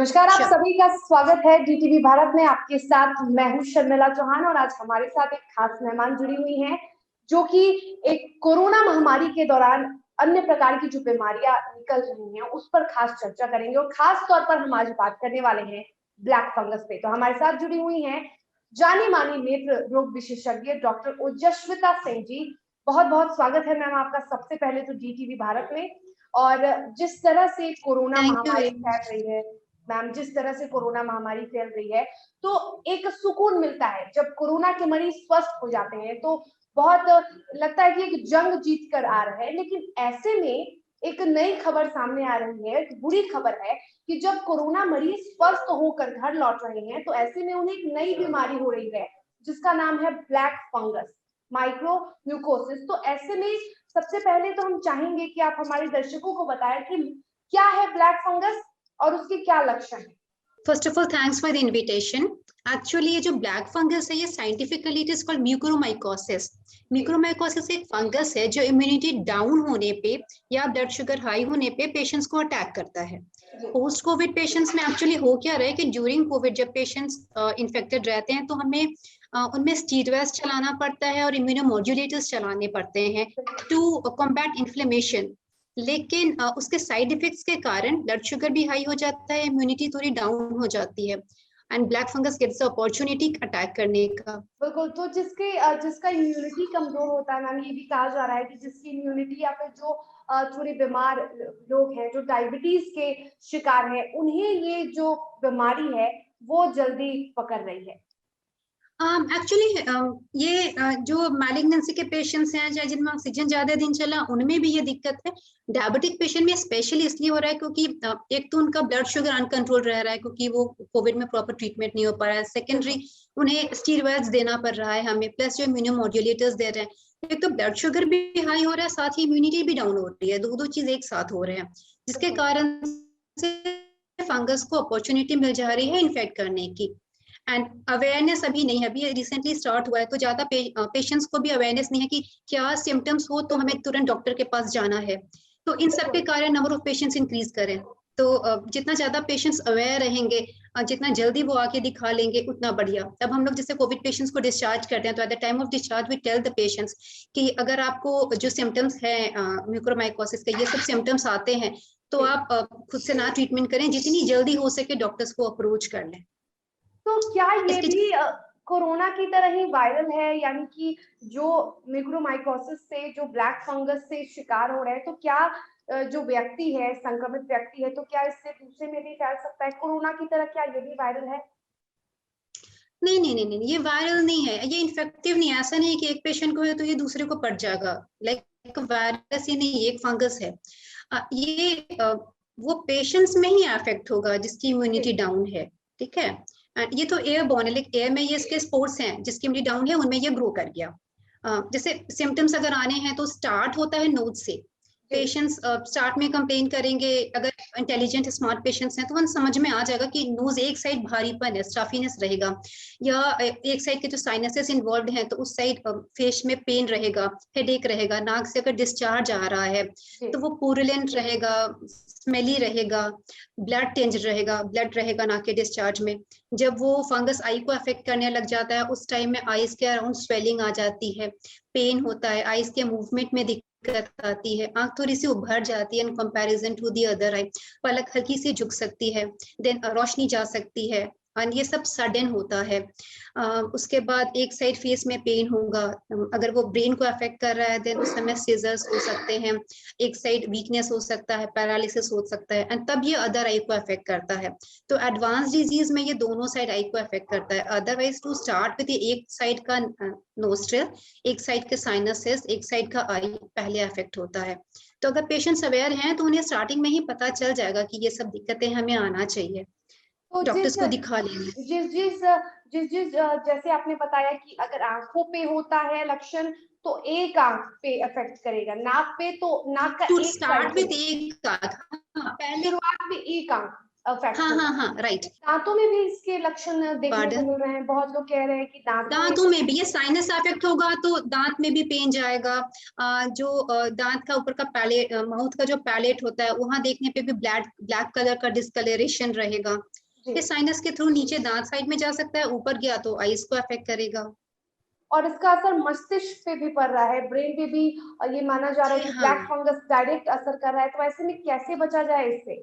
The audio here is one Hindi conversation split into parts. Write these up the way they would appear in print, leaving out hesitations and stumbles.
नमस्कार, आप Sure. सभी का स्वागत है डीटीवी भारत में। आपके साथ मैं हूं शर्मिला चौहान और आज हमारे साथ एक खास मेहमान जुड़ी हुई हैं जो कि एक कोरोना महामारी के दौरान अन्य प्रकार की जो बीमारियां निकल रही हैं उस पर खास चर्चा करेंगे और खास तौर पर हम आज बात करने वाले हैं ब्लैक फंगस पे। तो हमारे साथ जुड़ी हुई हैं जानी मानी नेत्र रोग विशेषज्ञ डॉक्टर ओजस्विता सिंह जी। बहुत बहुत स्वागत है मैम आपका सबसे पहले तो डीटीवी भारत में। और जिस तरह से कोरोना Thank you महामारी very फैल much. रही है मैम, जिस तरह से कोरोना महामारी फैल रही है तो एक सुकून मिलता है जब कोरोना के मरीज स्वस्थ हो जाते हैं। तो बहुत लगता है कि एक जंग जीत कर आ रहा है, लेकिन ऐसे में एक नई खबर सामने आ रही है, एक बुरी खबर है कि जब कोरोना मरीज स्वस्थ होकर घर लौट रहे हैं तो ऐसे में उन्हें एक नई बीमारी हो रही है जिसका नाम है ब्लैक फंगस, माइक्रो म्यूकोसिस। तो ऐसे में सबसे पहले तो हम चाहेंगे कि आप हमारे दर्शकों को बताएं कि क्या है ब्लैक फंगस और उसके क्या लक्षण हैं। First of all, thanks for the invitation. Actually, ये जो ब्लैक फंगस है, ये साइंटिफिकली इट इज कॉल्ड म्यूकोरोमाइकोसिस। म्यूकोरोमाइकोसिस एक फंगस है जो इम्यूनिटी डाउन होने पे या ब्लड शुगर हाई होने पे पेशेंट्स को अटैक करता है। पोस्ट कोविड पेशेंट्स में एक्चुअली हो क्या रहा है कि ड्यूरिंग कोविड जब पेशेंट्स इन्फेक्टेड रहते हैं तो हमें उनमें स्टीरॉयड्स चलाना पड़ता है और इम्यूनोमॉड्यूलेटर्स चलाने पड़ते हैं टू कॉम्बैट इन्फ्लेमेशन। लेकिन उसके साइड इफेक्ट्स के कारण ब्लड शुगर भी हाई हो जाता है, इम्यूनिटी थोड़ी डाउन हो जाती है and black fungus gets the opportunity attack करने का। बिल्कुल, तो जिसका इम्यूनिटी कमजोर होता है मैम, ये भी कहा जा रहा है कि जिसकी इम्यूनिटी या फिर जो थोड़े बीमार लोग हैं जो डायबिटीज के शिकार हैं उन्हें ये जो बीमारी है वो जल्दी पकड़ रही है। एक्चुअली ये जो मैलिग्नेंसी के पेशेंट्स हैं चाहे जिनमें ऑक्सीजन ज्यादा दिन चला उनमें भी ये दिक्कत है। डायबिटिक पेशेंट में स्पेशली इसलिए हो रहा है क्योंकि एक तो उनका ब्लड शुगर अनकंट्रोल रह रहा है क्योंकि वो कोविड में प्रॉपर ट्रीटमेंट नहीं हो पा रहा है। सेकेंडरी उन्हें स्टीरॉयड्स देना पड़ रहा है हमें, प्लस जो इम्यूनोमॉड्यूलेटर्स दे रहे हैं। एक तो ब्लड शुगर भी हाई हो रहा है, साथ ही इम्यूनिटी भी डाउन हो रही है, दो चीज एक साथ हो रहे हैं जिसके कारण से फंगस को अपॉर्चुनिटी मिल जा रही है इन्फेक्ट करने की। एंड अवेयरनेस अभी नहीं है, अभी रिसेंटली स्टार्ट हुआ है तो ज्यादा पेशेंट्स को भी अवेयरनेस नहीं है कि क्या सिम्टम्स हो तो हमें तुरंत डॉक्टर के पास जाना है। तो इन सब के कारण नंबर ऑफ पेशेंट्स इंक्रीज करें। तो जितना ज्यादा पेशेंट्स अवेयर रहेंगे, जितना जल्दी वो आके दिखा लेंगे उतना बढ़िया। अब हम लोग जैसे कोविड पेशेंट्स को डिस्चार्ज करते हैं तो at the time of discharge we tell the patients कि अगर आपको जो सिम्टम्स है म्यूकोरमाइकोसिस के ये सब सिम्टम्स आते हैं तो आप खुद से ना ट्रीटमेंट करें, जितनी जल्दी हो सके डॉक्टर्स को अप्रोच कर लें। तो क्या ये भी कोरोना की तरह ही वायरल है, यानी कि जो म्यूकोरमाइकोसिस से जो ब्लैक फंगस से शिकार हो रहे हैं तो क्या जो व्यक्ति है संक्रमित व्यक्ति है तो क्या इससे दूसरे में भी फैल सकता है कोरोना की तरह? क्या ये भी वायरल है? नहीं नहीं नहीं नहीं, ये वायरल नहीं है, ये इन्फेक्टिव नहीं है। ऐसा नहीं है कि एक पेशेंट को है तो ये दूसरे को पड़ जाएगा। लाइक वायरस ही नहीं, ये एक फंगस है। वो पेशेंट्स में ही अफेक्ट होगा जिसकी इम्यूनिटी डाउन है, ठीक है। ये तो एयर बॉर्न है, लेकिन एयर में ये इसके स्पोर्स हैं, जिसकी इम्यूनिटी डाउन है उनमें ये ग्रो कर गया। जैसे सिम्टम्स अगर आने हैं तो स्टार्ट होता है नोज से। पेशेंट्स स्टार्ट में कंप्लेन करेंगे, अगर इंटेलिजेंट स्मार्ट पेशेंट्स हैं तो उन्हें समझ में आ जाएगा कि नोज एक साइड भारीपन है, स्टफीनेस रहेगा, या एक साइड के जो साइनसेस इन्वॉल्व हैं तो उस साइड फेस में पेन रहेगा, हेडेक रहेगा। नाक से अगर डिस्चार्ज आ रहा है तो वो पुरुलेंट रहेगा, स्मेली रहेगा, ब्लड टेंज रहेगा, ब्लड रहेगा नाक के डिस्चार्ज में। जब वो फंगस आई को अफेक्ट करने लग जाता है उस टाइम में आईज के अराउंड स्वेलिंग आ जाती है, पेन होता है, आईज के मूवमेंट में दिक्कत आती है, आंख थोड़ी सी उभर जाती है in comparison to the other eye, पलक हल्की सी झुक सकती है, देन रोशनी जा सकती है। और ये सब सडन होता है। उसके बाद एक साइड फेस में पेन होगा। अगर वो ब्रेन को अफेक्ट कर रहा है देन उस समय सीजर्स हो सकते हैं, एक साइड वीकनेस हो सकता है, पैरालिसिस हो सकता है, एंड तब ये अदर आई को अफेक्ट करता है। तो एडवांस डिजीज में ये दोनों साइड आई को अफेक्ट करता है। अदरवाइज टू स्टार्ट विद एक साइड का नोस्ट्रिल, एक साइड के साइनसेस, एक साइड का आई पहले अफेक्ट होता है। तो अगर पेशेंट्स अवेयर हैं तो उन्हें स्टार्टिंग में ही पता चल जाएगा कि ये सब दिक्कतें हमें आना चाहिए, तो डॉक्टर्स को दिखा लेंगे। जिस जिस जिस जिस जैसे आपने बताया कि अगर आंखों पे होता है लक्षण तो एक आंख पे अफेक्ट करेगा, नाक पे तो नाक का टू एक स्टार्ट साइड विद एक आंख, पहले शुरुआत में एक आंख। अफेक्ट हाँ होगा। हाँ हाँ, राइट। दांतों में भी इसके लक्षण देखने को मिल रहे हैं, बहुत लोग कह रहे हैं कि दांतों में भी ये साइनस अफेक्ट होगा तो दांत में भी पेन जाएगा। दांत का ऊपर का पैलेट, माउथ का जो पैलेट होता है वहां देखने पे भी ब्लैक ब्लैक कलर का डिस्कलरेशन रहेगा। जी। ये साइनस के थ्रू नीचे दांत साइड में जा सकता है, ऊपर गया तो आईज को अफेक्ट करेगा। और इसका असर मस्तिष्क पे भी पड़ रहा है, ब्रेन पे भी। ये माना जा रहा है जी कि हाँ। ब्लैक फंगस डायरेक्ट असर कर रहा है, तो ऐसे में कैसे बचा जाए इससे?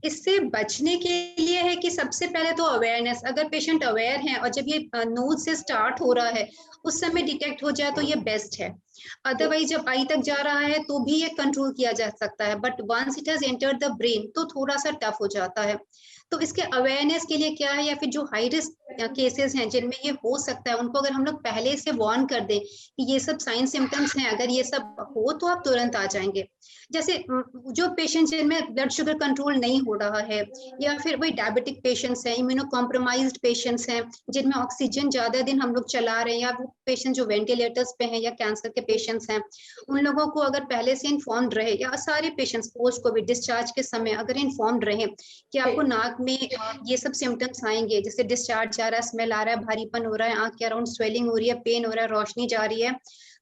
इससे बचने के लिए है कि सबसे पहले तो अवेयरनेस, अगर पेशेंट अवेयर है और जब ये नोज से स्टार्ट हो रहा है उस समय डिटेक्ट हो जाए तो ये बेस्ट है। अदरवाइज जब आई तक जा रहा है तो भी ये कंट्रोल किया जा सकता है, but once it has entered the brain तो थोड़ा सा टफ हो जाता है। तो इसके अवेयरनेस के लिए क्या है, या फिर जो हाई रिस्क केसेस हैं जिनमें ये हो सकता है उनको अगर हम लोग पहले से वार्न कर दें कि ये सब साइन सिम्टम्स हैं, अगर ये सब हो तो आप तुरंत आ जाएंगे। जैसे जो पेशेंट्स जिनमें ब्लड शुगर कंट्रोल नहीं हो रहा है, या फिर वही डायबिटिक पेशेंट्स हैं, इम्यूनो कॉम्प्रोमाइज्ड पेशेंट्स हैं जिनमें ऑक्सीजन ज्यादा दिन हम लोग चला रहे हैं, या वो पेशेंट जो वेंटिलेटर्स पे हैं या कैंसर के पेशेंट्स हैं, उन लोगों को अगर पहले से इन्फॉर्म्ड रहे, या सारे पेशेंट्स पोस्ट कोविड डिस्चार्ज के समय अगर इन्फॉर्म्ड रहे कि आपको नाक में ये सब सिम्टम्स आएंगे, जैसे डिस्चार्ज जा रहा है, स्मेल आ रहा है, भारीपन हो रहा है, आंख के अराउंड स्वेलिंग हो रही है, पेन हो रहा है, रोशनी जा रही है,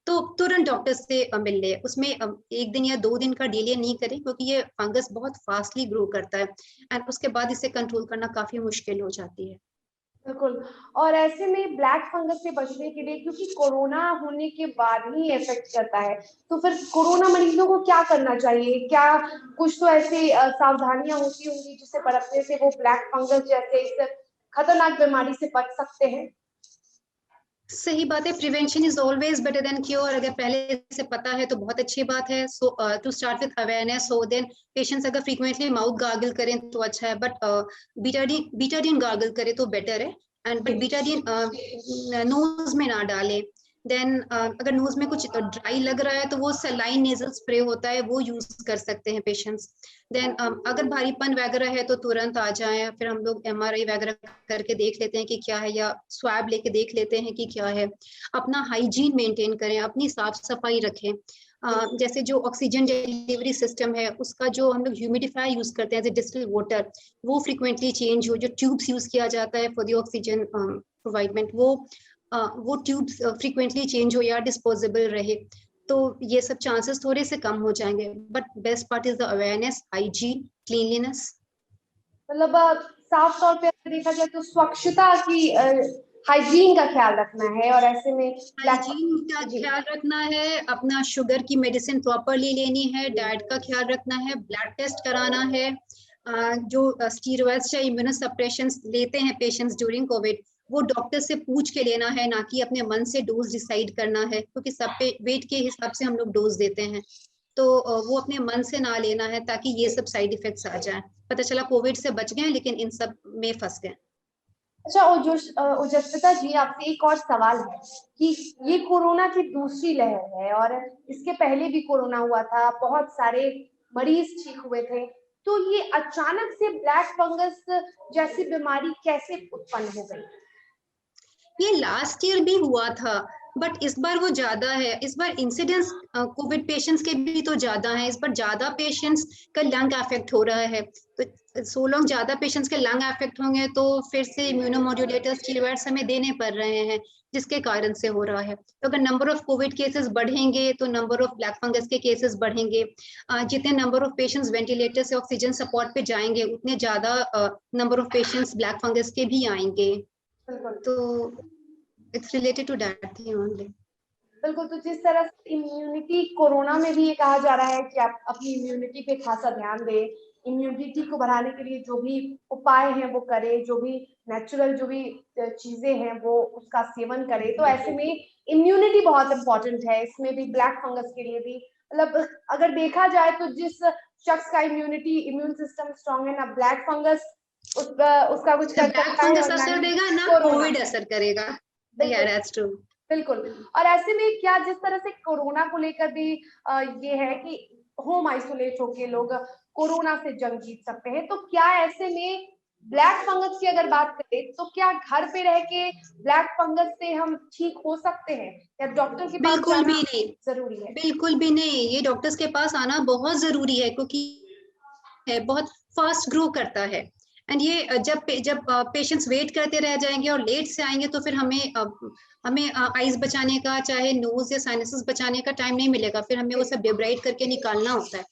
तो तुरंत डॉक्टर से मिल ले। उसमें 1 दिन या 2 दिन का डिले नहीं करें, क्योंकि ये फंगस बहुत फास्टली ग्रो करता है एंड उसके बाद इसे कंट्रोल करना काफी मुश्किल हो जाती है। बिल्कुल। और ऐसे में ब्लैक फंगस से बचने के लिए, क्योंकि कोरोना होने के बाद ही इफेक्ट करता है, तो फिर कोरोना मरीजों को क्या करना चाहिए? क्या कुछ तो ऐसी सावधानियां होती होंगी जिससे बरतने से वो ब्लैक फंगस जैसे इस खतरनाक बीमारी से बच सकते हैं? सही बात है, prevention is always better than cure. अगर पहले से पता है तो बहुत अच्छी बात है। So to start with awareness, so then patients अगर फ्रीक्वेंटली माउथ गार्गल करें तो अच्छा है, बट बीटाडीन गार्गल करे तो बेटर है। एंड बट बीटाडीन नोज में ना डालें। देन अगर नोज में कुछ ड्राई लग रहा है तो वो सलाइन नेजल स्प्रे होता है, वो यूज कर सकते हैं पेशेंट्स। देन अगर भारीपन वगैरह है तो तुरंत आ जाएं, फिर हम लोग MRI वगैरह करके देख लेते हैं कि क्या है, या स्वैब लेके देख लेते हैं कि क्या है। अपना हाइजीन मेंटेन करें, अपनी साफ सफाई रखें। जैसे जो ऑक्सीजन डिलीवरी सिस्टम है उसका जो हम लोग ह्यूमिडिफायर यूज करते हैं, डिस्टिल वाटर, वो फ्रिक्वेंटली चेंज हो। जो ट्यूब्स यूज किया जाता है फॉर द ऑक्सीजन प्रोवाइडमेंट, वो ट्यूब्स फ्रिक्वेंटली चेंज हो या डिस्पोजेबल रहे, तो ये सब चांसेस थोड़े से कम हो जाएंगे। But best part is the awareness, hygiene, cleanliness. मतलब साफ तौर पे अगर देखा जाए तो स्वच्छता की, हाइजीन का ख्याल रखना है, और ऐसे में हाइजीन का जी। ख्याल रखना है, अपना शुगर की मेडिसिन प्रॉपरली लेनी है, डाइट का ख्याल रखना है, ब्लड टेस्ट कराना है। जो स्टीरॉयड्स या इम्यूनोसप्रेशंस लेते हैं पेशेंट्स ड्यूरिंग कोविड, वो डॉक्टर से पूछ के लेना है, ना कि अपने मन से डोज डिसाइड करना है, क्योंकि सब पे वेट के हिसाब से हम लोग डोज देते हैं। तो वो अपने मन से ना लेना है, ताकि ये सब साइड इफेक्ट्स आ जाए। पता चला कोविड से बच गए लेकिन इन सब में फंस गए। अच्छा, ओजस्विता जी, आपसे एक और सवाल है कि ये कोरोना की दूसरी लहर है, और इसके पहले भी कोरोना हुआ था, बहुत सारे मरीज ठीक हुए थे, तो ये अचानक से ब्लैक फंगस जैसी बीमारी कैसे उत्पन्न हो गई? ये लास्ट ईयर भी हुआ था, बट इस बार वो ज्यादा है। इस बार इंसिडेंस कोविड पेशेंट्स के भी तो ज्यादा है, इस बार ज्यादा पेशेंट्स का लंग अफेक्ट हो रहा है। तो सो लॉन्ग ज्यादा पेशेंट्स के लंग अफेक्ट होंगे तो फिर से इम्यूनोमोड्यूलेटर्स, स्टीरॉयड्स हमें देने पड़ रहे हैं, जिसके कारण से हो रहा है। तो अगर नंबर ऑफ कोविड केसेस बढ़ेंगे तो नंबर ऑफ ब्लैक फंगस के केसेस बढ़ेंगे। जितने नंबर ऑफ पेशेंट्स वेंटिलेटर से ऑक्सीजन सपोर्ट पे जाएंगे उतने ज्यादा number of patients black fungus के भी आएंगे। बिल्कुल। तो it's related to that thing only. बिल्कुल। तो जिस तरह से इम्यूनिटी, कोरोना में भी ये कहा जा रहा है कि आप अपनी इम्यूनिटी पे खासा ध्यान दें, इम्यूनिटी को बढ़ाने के लिए जो भी उपाय हैं वो करें, जो भी नेचुरल जो भी चीजें हैं वो उसका सेवन करें, तो ऐसे में इम्यूनिटी बहुत इंपॉर्टेंट है। इसमें भी ब्लैक फंगस के लिए भी, मतलब अगर देखा जाए तो जिस शख्स का इम्यून सिस्टम स्ट्रांग है, ना ब्लैक फंगस उसका कुछ ना कर ब्लैक सकता है, फंगस और ना असर ही देगा ना कोरोना। कोविड असर करेगा। बिल्कुल। Yeah, that's true. बिल्कुल। और ऐसे में क्या, जिस तरह से कोरोना को लेकर भी ये है कि होम आइसोलेट होके लोग कोरोना से जंग जीत सकते हैं, तो क्या ऐसे में ब्लैक फंगस की अगर बात करें तो क्या घर पे रह के ब्लैक फंगस से हम ठीक हो सकते हैं, या डॉक्टर के पास बिल्कुल जाना भी नहीं, जरूरी है? बिल्कुल भी नहीं। ये डॉक्टर्स के पास आना बहुत जरूरी है, क्योंकि है बहुत फास्ट ग्रो करता है। एंड ये जब पेशेंट्स वेट करते रह जाएंगे और लेट से आएंगे तो फिर हमें आईज बचाने का, चाहे नोज या साइनसेस बचाने का टाइम नहीं मिलेगा, फिर हमें वो सब डिब्राइड करके निकालना होता है।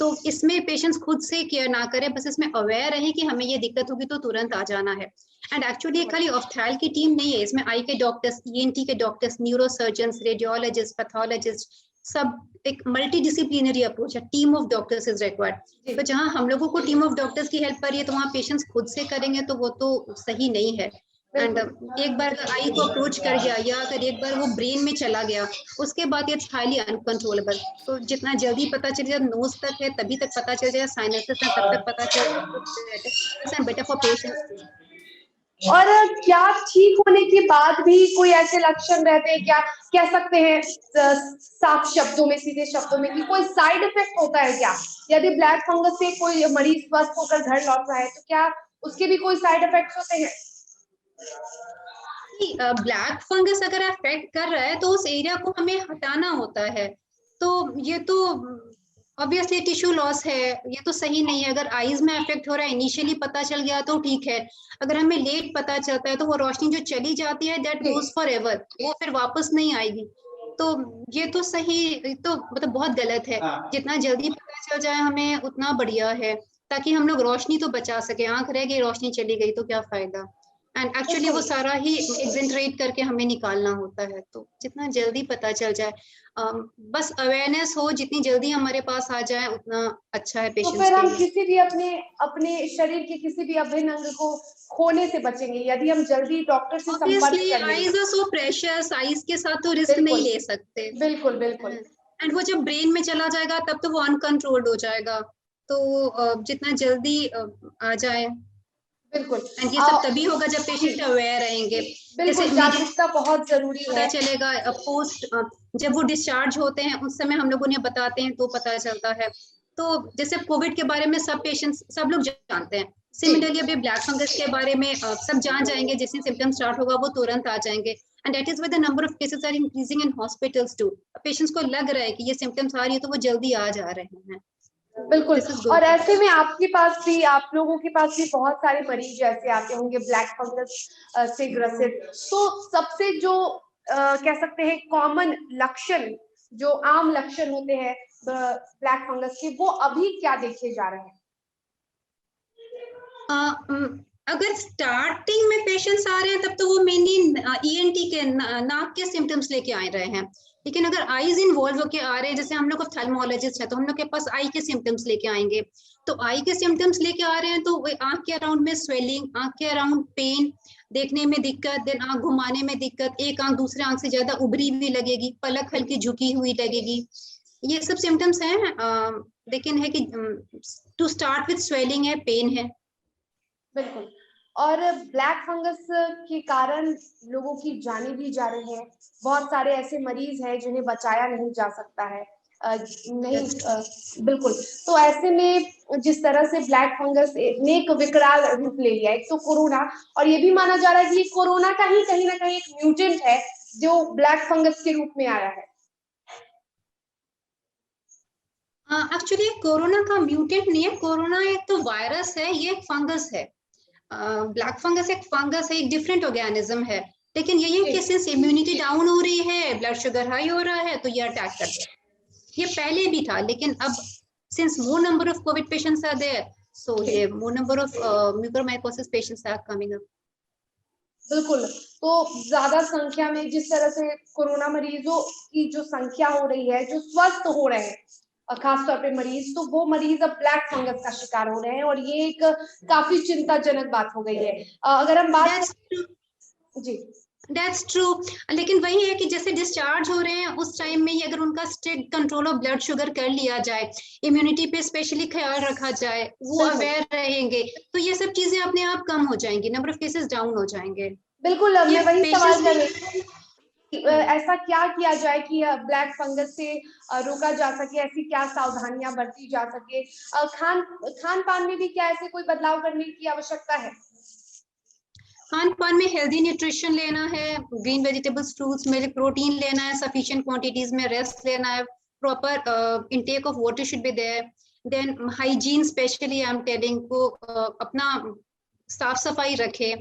तो इसमें पेशेंट्स खुद से केयर ना करें, बस इसमें अवेयर रहे कि हमें ये दिक्कत होगी तो तुरंत आ जाना है। एंड एक्चुअली खाली ऑफ्थैल की टीम नहीं है, इसमें आई के डॉक्टर्स, ईएनटी के डॉक्टर्स, न्यूरोसर्जन्स, रेडियोलॉजिस्ट, पैथोलॉजिस्ट, सब एक मल्टी डिसिप्लिनरी अप्रोच है, team of doctors is required. तो जहाँ हम लोगों को टीम ऑफ डॉक्टर्स की हेल्प करिए तो वहाँ पेशेंट्स खुद से करेंगे तो वो तो सही नहीं है। एंड एक बार अगर आई को अप्रोच कर गया या अगर एक बार वो ब्रेन में चला गया, उसके बाद इट्स हाईली अनकंट्रोलेबल। तो जितना जल्दी पता चल जाए, नोज तक है तभी तक पता चल जाए, साइनसेस है तब तक पता चल जाए, बेटर फॉर पेशेंट्स। और क्या ठीक होने के बाद भी कोई ऐसे लक्षण रहते हैं, क्या कह सकते हैं साफ शब्दों में, सीधे शब्दों में, कि कोई साइड इफेक्ट होता है क्या? यदि ब्लैक फंगस से कोई मरीज स्वस्थ होकर घर लौट रहा है तो क्या उसके भी कोई साइड इफेक्ट होते हैं? ब्लैक फंगस अगर अफेक्ट कर रहा है तो उस एरिया को हमें हटाना होता है। तो ये तो ऑब्वियसली टिश्यू लॉस है, ये तो सही नहीं है। अगर आईज में अफेक्ट हो रहा है, इनिशियली पता चल गया तो ठीक है, अगर हमें लेट पता चलता है तो वो रोशनी जो चली जाती है दैट गोज फॉर एवर, वो फिर वापस नहीं आएगी। तो ये तो सही, तो मतलब बहुत गलत है। जितना जल्दी पता चल जाए हमें उतना बढ़िया है, ताकि हम लोग रोशनी तो बचा सके। आंख रह गई, रोशनी चली गई तो क्या फायदा। एंड एक्चुअली वो सारा ही एक्सेंट्रेट करके हमें निकालना होता है। तो जितना जल्दी पता चल जाए, बस अवेयरनेस हो, जितनी जल्दी हमारे पास आ जाए उतना अच्छा है पेशेंट्स के लिए। तो फिर हम किसी भी अपने शरीर के किसी भी अभिन्न अंग को खोने से बचेंगे यदि हम जल्दी डॉक्टर से संपर्क करेंगे। Eyes are so precious, eyes के साथ तो रिस्क नहीं ले सकते। बिल्कुल बिल्कुल। एंड वो जब ब्रेन में चला जाएगा तब तो वो अनकंट्रोल्ड हो जाएगा। तो जितना जल्दी आ जाए। बिल्कुल। ये सब तभी होगा जब पेशेंट अवेयर रहेंगे। बिल्कुल, जागरूकता बहुत जरूरी है। पता चलेगा पोस्ट जब वो डिस्चार्ज होते हैं उस समय हम लोग उन्हें बताते हैं तो पता चलता है। तो जैसे कोविड के बारे में सब पेशेंट्स, सब लोग जानते हैं, सिमिलरली अभी ब्लैक फंगस के बारे में सब जान जाएंगे। जैसे सिम्टम स्टार्ट होगा वो तुरंत आ जाएंगे। And that is why the number of cases are increasing in hospitals too. Patients को लग रहा है कि ये सिम्टम्स आ रही है तो वो जल्दी आ जा रहे हैं। बिल्कुल। और ऐसे में आपके पास भी, आप लोगों के पास भी बहुत सारे मरीज ऐसे आते होंगे ब्लैक फंगस से ग्रसित। तो सबसे जो कह सकते हैं कॉमन लक्षण, जो आम लक्षण होते हैं ब्लैक फंगस के, वो अभी क्या देखे जा रहे हैं? अगर स्टार्टिंग में पेशेंट्स आ रहे हैं तब तो वो मेनली ईएनटी के नाक के सिम्टम्स लेके आ रहे हैं। लेकिन अगर आईज इन्वॉल्व होके आ रहे हैं, जैसे हम लोग ऑफ्थेल्मोलॉजिस्ट है तो हम लोग के पास आई के सिम्टम्स लेके आएंगे। तो आई के सिम्टम्स लेके आ रहे हैं तो आंख के अराउंड में स्वेलिंग, आंख के अराउंड पेन, देखने में दिक्कत, देन आंख घुमाने में दिक्कत, एक आंख दूसरे आंख से ज्यादा उभरी हुई लगेगी, पलक हल्की झुकी हुई लगेगी, ये सब सिम्टम्स हैं। लेकिन है कि टू स्टार्ट विद स्वेलिंग है, पेन है। बिल्कुल। और ब्लैक फंगस के कारण लोगों की जानें भी जा रही हैं। बहुत सारे ऐसे मरीज हैं जिन्हें बचाया नहीं जा सकता है। बिल्कुल। तो ऐसे में जिस तरह से ब्लैक फंगस ने एक विकराल रूप ले लिया, एक तो कोरोना, और ये भी माना जा रहा है कि ये कोरोना का ही कहीं ना कहीं एक म्यूटेंट है जो ब्लैक फंगस के रूप में आया है। एक्चुअली कोरोना का म्यूटेंट नहीं है, कोरोना एक तो वायरस है, ये एक फंगस है। ब्लैक फंगस एक फंगस है, एक डिफरेंट ऑर्गेनिज्म है। लेकिन यही कि सिंस इम्यूनिटी डाउन हो रही है, ब्लड शुगर हाई हो रहा है, तो ये अटैक करता है। ये पहले भी था, लेकिन अब since more number of covid patients are there, so ये more number of mucormycosis patients are coming up. बिल्कुल। तो ज्यादा संख्या में जिस तरह से कोरोना मरीजों की जो संख्या हो रही है, जो स्वस्थ हो रहे हैं खासतौर पे मरीज, तो वो मरीज अब ब्लैक फंगस का शिकार हो रहे हैं, और ये एक काफी चिंताजनक बात हो गई है। अगर हम बात जी, दैट्स ट्रू। लेकिन वही है कि जैसे डिस्चार्ज हो रहे हैं उस टाइम में ही अगर उनका strict control of blood sugar कर लिया जाए, इम्यूनिटी पे स्पेशली ख्याल रखा जाए, वो अवेयर रहेंगे, तो ये सब चीजें अपने आप कम हो जाएंगी, नंबर ऑफ केसेस डाउन हो जाएंगे। बिल्कुल। मैं वही सवाल कर रही थी, ऐसा क्या किया जाए कि ब्लैक फंगस से रोका जा सके, ऐसी क्या सावधानियां बरती जा सके? खान पान में भी क्या ऐसे कोई बदलाव करने की आवश्यकता है? खान पान में हेल्दी न्यूट्रिशन लेना है, green vegetables, fruits, milk, protein लेना है, सफिशिएंट क्वांटिटीज में रेस्ट लेना है, proper intake of water should be there, then hygiene specially I am telling को अपना साफ सफाई रखे,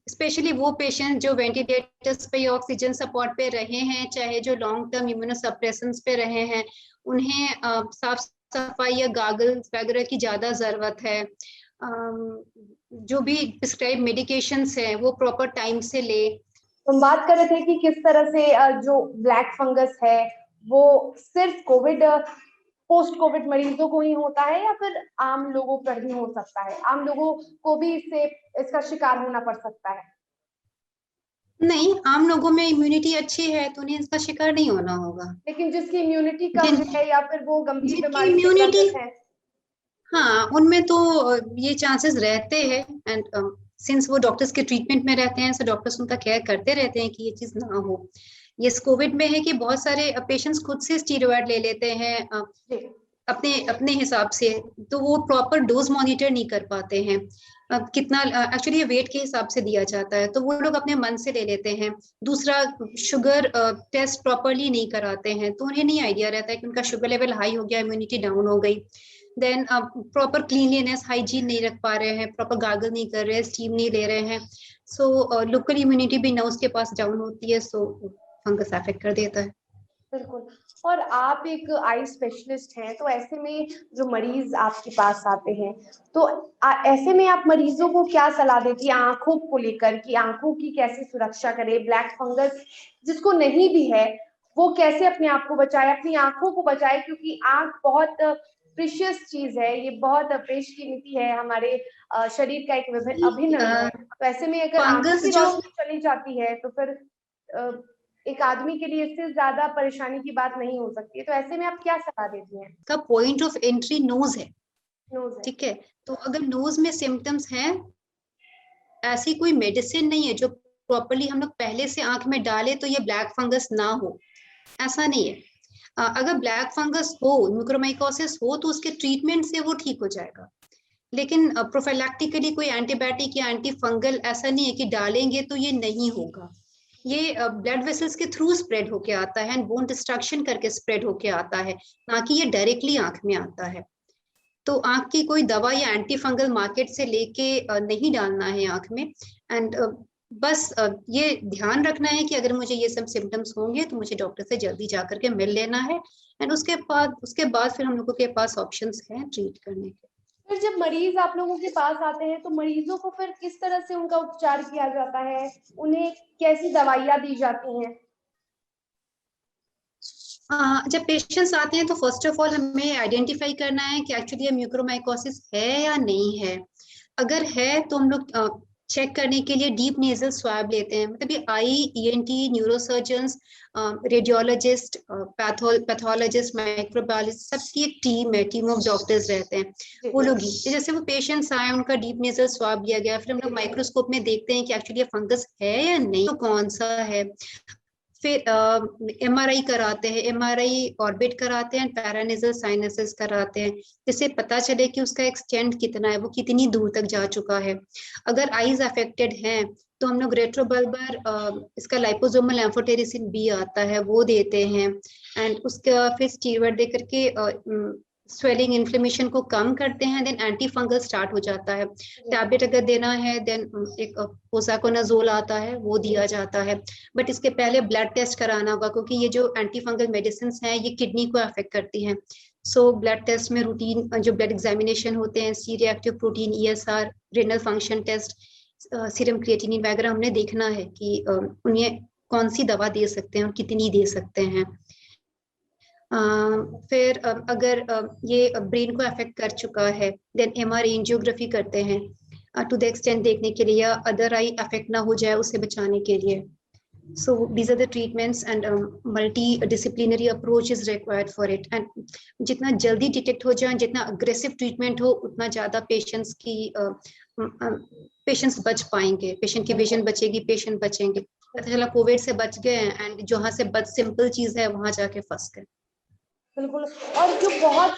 स्पेशली वो पेशेंट जो वेंटिलेटर्स पे या ऑक्सीजन सपोर्ट पे रहे हैं, चाहे जो लॉन्ग टर्म इम्यूनोसप्रेसेंट्स पे रहे हैं, उन्हें साफ सफाई या गागल्स वगैरह की ज्यादा जरूरत है। जो भी प्रिस्क्राइब मेडिकेशंस है वो प्रॉपर टाइम से ले। हम बात कर रहे थे कि किस तरह से जो ब्लैक फंगस है वो सिर्फ कोविड पोस्ट कोविड मरीजों को ही होता है या फिर आम लोगों पर भी हो सकता है, आम लोगों को भी इसका शिकार होना पड़ सकता है? नहीं, आम लोगों में इम्यूनिटी अच्छी है तो उन्हें इसका शिकार नहीं होना होगा। लेकिन जिसकी इम्यूनिटी कम है या फिर वो गंभीर जिनकी बीमारी से इम्यूनिटी, ग्रसित है। हाँ उनमें तो ये चांसेस रहते हैं। एंड सिंस वो डॉक्टर्स के ट्रीटमेंट में रहते हैं, सो डॉक्टर्स उनका केयर करते रहते हैं कि ये चीज ना हो। ये कोविड में है कि बहुत सारे पेशेंट्स खुद से स्टीरॉयड ले लेते हैं अपने अपने हिसाब से, तो वो प्रॉपर डोज मॉनिटर नहीं कर पाते हैं। कितना एक्चुअली ये वेट के हिसाब से दिया जाता है, तो वो लोग अपने मन से ले लेते हैं। दूसरा, शुगर टेस्ट प्रॉपरली नहीं कराते हैं, तो उन्हें नहीं आइडिया रहता है कि उनका शुगर लेवल हाई हो गया, इम्यूनिटी डाउन हो गई। देन प्रॉपर क्लीनलीनेस हाइजीन नहीं रख पा रहे हैं, प्रॉपर गागल नहीं कर रहे हैं, स्टीम नहीं ले रहे हैं, सो लोकल इम्यूनिटी भी नर्व्स के पास डाउन होती है, सो फंगस अफेक्ट कर देता है। बिल्कुल। और आप एक आई स्पेशलिस्ट हैं, तो ऐसे में जो मरीज आपके पास आते हैं, तो ऐसे में आप मरीजों को क्या सलाह देती हैं आंखों को लेकर कि आंखों की कैसे सुरक्षा करें? ब्लैक फंगस जिसको नहीं भी है वो कैसे अपने आप को बचाए, अपनी आंखों को बचाए, क्योंकि आंख बहुत प्रीशियस चीज है, ये बहुत बेशकीमती है, हमारे शरीर का एक अभिन्न अंग है। तो ऐसे में अगर आंखों फंगस की जो रोशनी चली जाती है तो फिर एक आदमी के लिए इससे ज्यादा परेशानी की बात नहीं हो सकती है। तो ऐसे में आप क्या सलाह देती हैं? का पॉइंट ऑफ एंट्री नोज है, नोज है। ठीक है। तो अगर नोज में सिम्टम्स हैं, ऐसी कोई मेडिसिन नहीं है जो प्रॉपरली हम लोग पहले से आंख में डाले तो ये ब्लैक फंगस ना हो, ऐसा नहीं है। अगर ब्लैक फंगस हो, म्यूकोरमाइकोसिस हो, तो उसके ट्रीटमेंट से वो ठीक हो जाएगा। लेकिन प्रोफिलैक्टिकली कोई एंटीबायोटिक या एंटी फंगल ऐसा नहीं है कि डालेंगे तो ये नहीं होगा। ये ब्लड वेसल्स के थ्रू स्प्रेड होके आता है एंड बोन डिस्ट्रक्शन करके स्प्रेड होके आता है, ना कि ये डायरेक्टली आंख में आता है। तो आंख की कोई दवा या एंटी फंगल मार्केट से लेके नहीं डालना है आंख में। एंड बस ये ध्यान रखना है कि अगर मुझे ये सब सिम्टम्स होंगे तो मुझे डॉक्टर से जल्दी जाकर के मिल लेना है। एंड उसके बाद फिर हम लोगों के पास ऑप्शंस हैं ट्रीट करने के। फिर जब मरीज आप लोगों के पास आते हैं तो मरीजों को फिर किस तरह से उनका उपचार किया जाता है, उन्हें कैसी दवाइयां दी जाती हैं? जब पेशेंट्स आते हैं तो फर्स्ट ऑफ ऑल हमें आइडेंटिफाई करना है कि एक्चुअली ये म्यूकोरमाइकोसिस है या नहीं है। अगर है तो हम लोग चेक करने के लिए डीप नेजल स्वाब लेते हैं। मतलब ये eye ENT, neurosurgeons, radiologist, pathologist, microbiologist, सबकी एक टीम है, टीम ऑफ डॉक्टर्स रहते हैं। वो लोग ही जैसे वो पेशेंट्स आए, उनका डीप नेजल स्वाब लिया गया, फिर हम लोग माइक्रोस्कोप में देखते हैं कि एक्चुअली ये फंगस है या नहीं, तो कौन सा है। फिर एमआरआई कराते हैं, एमआरआई ऑर्बिट कराते हैं, पैरानेजल साइनसेस कराते हैं, जिससे पता चले कि उसका एक्सटेंट कितना है, वो कितनी दूर तक जा चुका है। अगर आईज अफेक्टेड हैं तो हम लोग रेट्रोबल्बर, इसका लाइपोसोमल एम्फोटेरिसिन बी आता है, वो देते हैं। एंड उसका फिर स्टीरॉयड दे करके स्वेलिंग इन्फ्लेमेशन को कम करते हैं। देन एंटी फंगल स्टार्ट हो जाता है। टैबलेट अगर देना है देन एक पोसाकोनाजोल आता है, वो दिया जाता है। बट इसके पहले ब्लड टेस्ट कराना होगा, क्योंकि ये जो एंटी फंगल मेडिसिन हैं ये किडनी को अफेक्ट करती हैं। सो ब्लड टेस्ट में रूटीन जो ब्लड एग्जामिनेशन होते हैं, C reactive protein, ESR, renal function test, serum creatinine वगैरह हमने देखना है कि उन्हें कौन सी दवा दे सकते हैं और कितनी दे सकते हैं। फिर अगर ये ब्रेन को अफेक्ट कर चुका है देन एमआरआई एंजियोग्राफी करते हैं टू द एक्सटेंट देखने के लिए, या अदर आई अफेक्ट ना हो जाए उसे बचाने के लिए। So these are the treatments and multidisciplinary approach is required for it. And जितना जल्दी डिटेक्ट हो जाए, जितना अग्रेसिव ट्रीटमेंट हो, उतना ज्यादा पेशेंट्स बच पाएंगे, पेशेंट की विजन बचेगी, पेशेंट बचेंगे। पता चला कोविड से बच गए एंड जहाँ से बच सिंपल चीज है वहां जाके फंस गए। बिल्कुल। और जो बहुत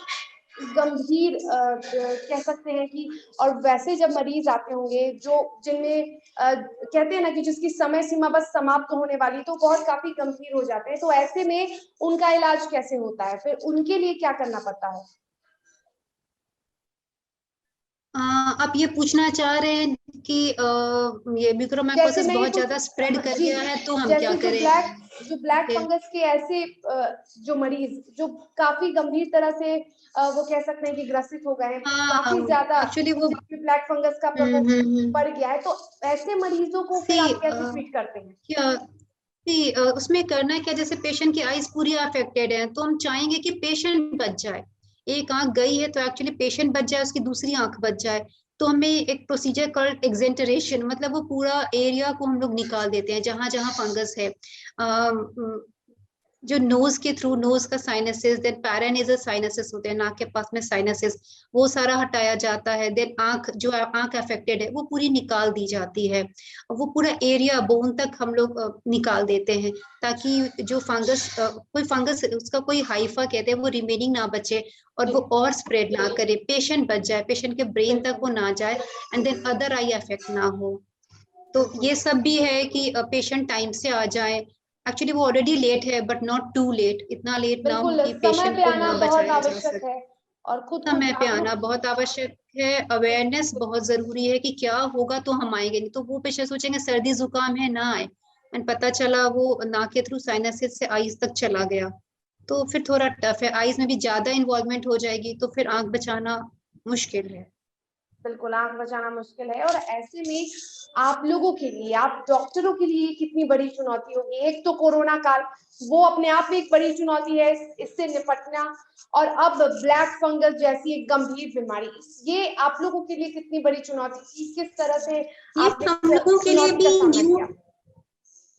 गंभीर कह सकते हैं कि, और वैसे जब मरीज आते होंगे जो जिनमें कहते हैं ना कि जिसकी समय सीमा बस समाप्त होने वाली, तो बहुत काफी गंभीर हो जाते हैं, तो ऐसे में उनका इलाज कैसे होता है, फिर उनके लिए क्या करना पड़ता है? आप ये पूछना चाह रहे हैं कि ये जैसे म्यूकोरमाइकोसिस मैं ये बहुत ज्यादा स्प्रेड कर जी, गया है तो हम क्या जैसे करें? जो ब्लैक फिर फंगस के ऐसे जो मरीज जो काफी गंभीर तरह से वो कह सकते हैं कि ग्रसित हो गए हैं, हाँ, काफी ज्यादा एक्चुअली वो ब्लैक फंगस का प्रकोप हम्म। बढ़ गया है, तो ऐसे मरीजों को सी फिर आप कैसे ट्रीट करते हैं? क्या सी उसमें करना क्या, जैसे पेशेंट की आईज पूरी अफेक्टेड है तो हम चाहेंगे कि पेशेंट बच जाए। एक आंख गई है तो एक्चुअली पेशेंट बच जाए, उसकी दूसरी आंख बच जाए। तो हमें एक प्रोसीजर कॉल्ड एक्सेंटरेशन, मतलब वो पूरा एरिया को हम लोग निकाल देते हैं जहां जहां फंगस है। जो नोज के थ्रू, नोज का साइनसेस, देन पैरानेजल साइनसेस होते हैं, नाक के पास में साइनसेस, वो सारा हटाया जाता है। देन आंख, जो आंख अफेक्टेड है वो पूरी निकाल दी जाती है। वो पूरा एरिया बोन तक हम लोग निकाल देते हैं, ताकि जो फंगस, कोई फंगस, उसका कोई हाइफा कहते हैं, वो रिमेनिंग ना बचे और जी, वो और स्प्रेड ना करे, पेशेंट बच जाए, पेशेंट के ब्रेन तक बिल्कुल, वो ना जाए, and then other eye effect ना हो। तो बिल्कुल, ये सब भी है कि पेशेंट टाइम से आ जाए। एक्चुअली वो ऑलरेडी लेट है, बट नॉट टू लेट, इतना लेट ना हो बिल्कुल, कि समय पेशेंट पे को आना ना बहुत बचाया जा आवश्यक सके। है और खुद को समय पे आना जागरूक। बहुत आवश्यक है, अवेयरनेस बहुत जरूरी है कि क्या होगा तो हम आएंगे, नहीं तो वो पेशेंट सोचेंगे सर्दी जुकाम है ना आए, एंड पता चला वो नाक के थ्रू साइनसेस से आईज तक चला गया, तो फिर थोड़ा टफ है, आईज में भी ज्यादा इन्वॉल्वमेंट हो जाएगी तो फिर आंख बचाना मुश्किल है। बिल्कुल, आँख बचाना मुश्किल है और ऐसे में आप लोगों के लिए, आप डॉक्टरों के लिए कितनी बड़ी चुनौती होगी। एक तो कोरोना काल, वो अपने आप में एक बड़ी चुनौती है, इससे निपटना, और अब ब्लैक फंगस जैसी एक गंभीर बीमारी, ये आप लोगों के लिए कितनी बड़ी चुनौती थी? किस तरह से ये आपने हम इस लोगों के लिए चुनौती भी का सामना न्यू किया?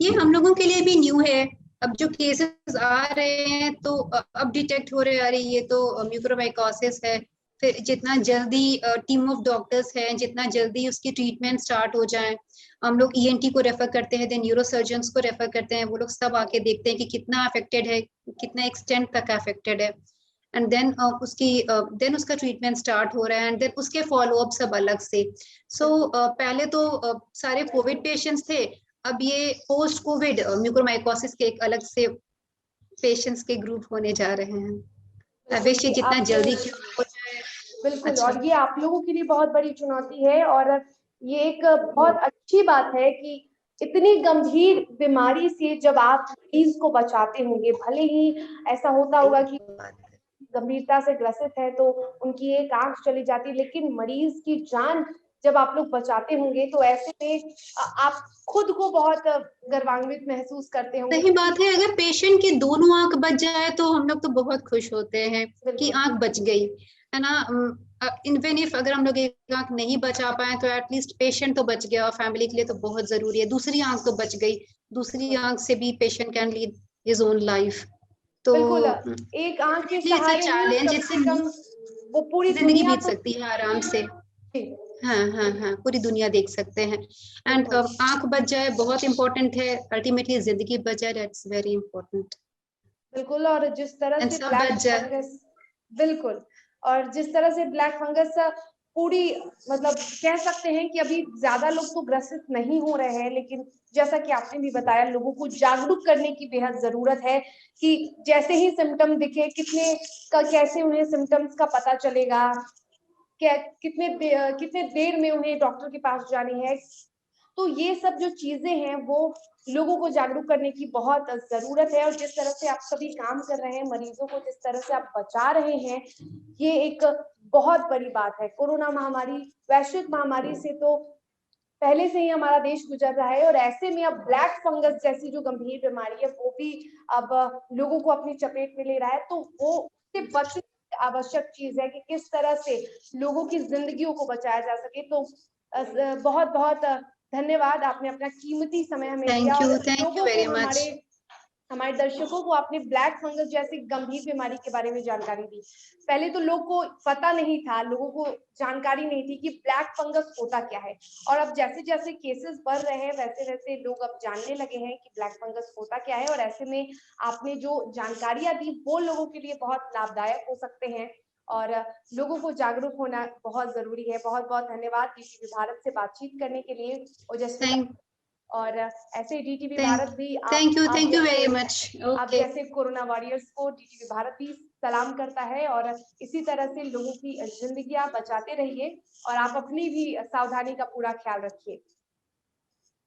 ये हम लोगों के लिए भी न्यू है। अब जो केसेस आ रहे हैं तो अब डिटेक्ट हो रहे हैं, अरे ये तो म्यूकोरमाइकोसिस है। फिर जितना जल्दी टीम ऑफ डॉक्टर्स है, जितना जल्दी उसकी ट्रीटमेंट स्टार्ट हो जाए, हम लोग ईएनटी को रेफर करते हैं, देन न्यूरो सर्जन्स को रेफर करते हैं, वो लोग सब आके देखते हैं कि कितना अफेक्टेड है, कितना एक्सटेंट तक अफेक्टेड है, एंड देन देन उसका ट्रीटमेंट स्टार्ट हो रहा है, एंड देन उसके फॉलो अप सब अलग से। सो पहले तो सारे कोविड पेशेंट्स थे, अब ये पोस्ट कोविड म्यूकोरमाइकोसिस के एक अलग से पेशेंट्स के ग्रुप होने जा रहे हैं। बिल्कुल अवश्य जी, जितना आप जल्दी क्योर हो जाए। बिल्कुल, अच्छा। और ये आप लोगों के लिए बहुत बड़ी चुनौती है और ये एक बहुत अच्छी बात है कि इतनी गंभीर बीमारी से जब आप मरीज को बचाते होंगे, भले ही ऐसा होता होगा कि गंभीरता से ग्रसित है तो उनकी एक आंख चली जाती है, लेकिन मरीज की जान जब आप लोग बचाते होंगे तो ऐसे में आप खुद को बहुत गर्वान्वित महसूस करते होंगे। सही बात है, अगर पेशेंट की दोनों आंख बच जाए तो हम लोग तो बहुत खुश होते हैं कि बिल्कुल, आंख बच गई, है ना। इवन इफ अगर हम लोग एक आंख नहीं बचा पाए तो एटलीस्ट पेशेंट तो बच गया, और फैमिली के लिए तो बहुत जरूरी है, दूसरी आंख तो बच गई, दूसरी आंख से भी patient can lead his own life. तो बिल्कुल, एक आंख के इट्स अ सहारे ही चैलेंज, कम इससे से कम वो पूरी जिंदगी दुनिया बीत तो सकती है आराम से। जी, हाँ हाँ हाँ, पूरी दुनिया देख सकते हैं। एंड बिल्कुल, आंख बच जाए बहुत इंपॉर्टेंट है, अल्टीमेटली जिंदगी बच जाए, दैट्स वेरी इंपॉर्टेंट। बिल्कुल। और जिस तरह एंड से सब ब्लैक बच जाए। फंगस बिल्कुल, और जिस तरह से ब्लैक फंगस पूरी मतलब कह सकते हैं कि अभी ज्यादा लोग तो ग्रसित नहीं हो रहे हैं, लेकिन जैसा कि आपने भी बताया, लोगों को जागरूक करने की बेहद जरूरत है कि जैसे ही सिम्टम दिखे, कैसे उन्हें सिम्टम्स का पता चलेगा, क्या कितने देर में उन्हें डॉक्टर के पास जानी है। तो ये सब जो चीजें हैं वो लोगों को जागरूक करने की बहुत जरूरत है, और जिस तरह से आप सभी काम कर रहे हैं, मरीजों को जिस तरह से आप बचा रहे हैं, ये एक बहुत बड़ी बात है। कोरोना महामारी, वैश्विक महामारी से तो पहले से ही हमारा देश गुजर रहा है, और ऐसे में अब ब्लैक फंगस जैसी जो गंभीर बीमारी है वो भी अब लोगों को अपनी चपेट में ले रहा है, तो वो उससे बचने की आवश्यक चीज है कि किस तरह से लोगों की जिंदगियों को बचाया जा सके। तो बहुत बहुत धन्यवाद, आपने अपना कीमती समय हमें दिया और थैंक यू लोगों को, वेरी मच। हमारे दर्शकों को आपने ब्लैक फंगस जैसी गंभीर बीमारी के बारे में जानकारी दी। पहले तो लोग को पता नहीं था, लोगों को जानकारी नहीं थी कि ब्लैक फंगस होता क्या है, और अब जैसे जैसे केसेस बढ़ रहे हैं वैसे वैसे लोग अब जानने लगे हैं कि ब्लैक फंगस होता क्या है, और ऐसे में आपने जो जानकारियां दी वो लोगों के लिए बहुत लाभदायक हो सकते हैं, और लोगों को जागरूक होना बहुत जरूरी है। बहुत बहुत धन्यवाद डीटीवी भारत से बातचीत करने के लिए ओजस्वी, थैंक और ऐसे डीटीवी थैंक भारत भी थैंक यू वेरी मच। आप ओके। जैसे कोरोना वॉरियर्स को डीटीवी भारत भी सलाम करता है और इसी तरह से लोगों की जिंदगी आप बचाते रहिए और आप अपनी भी सावधानी का पूरा ख्याल रखिए।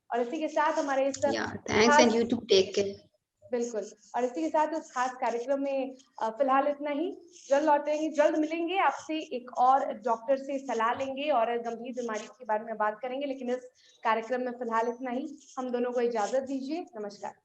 और इसी के साथ हमारे इस थैंक्स एंड खास यू टू टेक केयर। बिल्कुल, और इसी के साथ इस खास कार्यक्रम में फिलहाल इतना ही। जल्द लौटेंगे, जल्द मिलेंगे आपसे, एक और डॉक्टर से सलाह लेंगे और गंभीर बीमारियों के बारे में बात करेंगे, लेकिन इस कार्यक्रम में फिलहाल इतना ही। हम दोनों को इजाजत दीजिए। नमस्कार।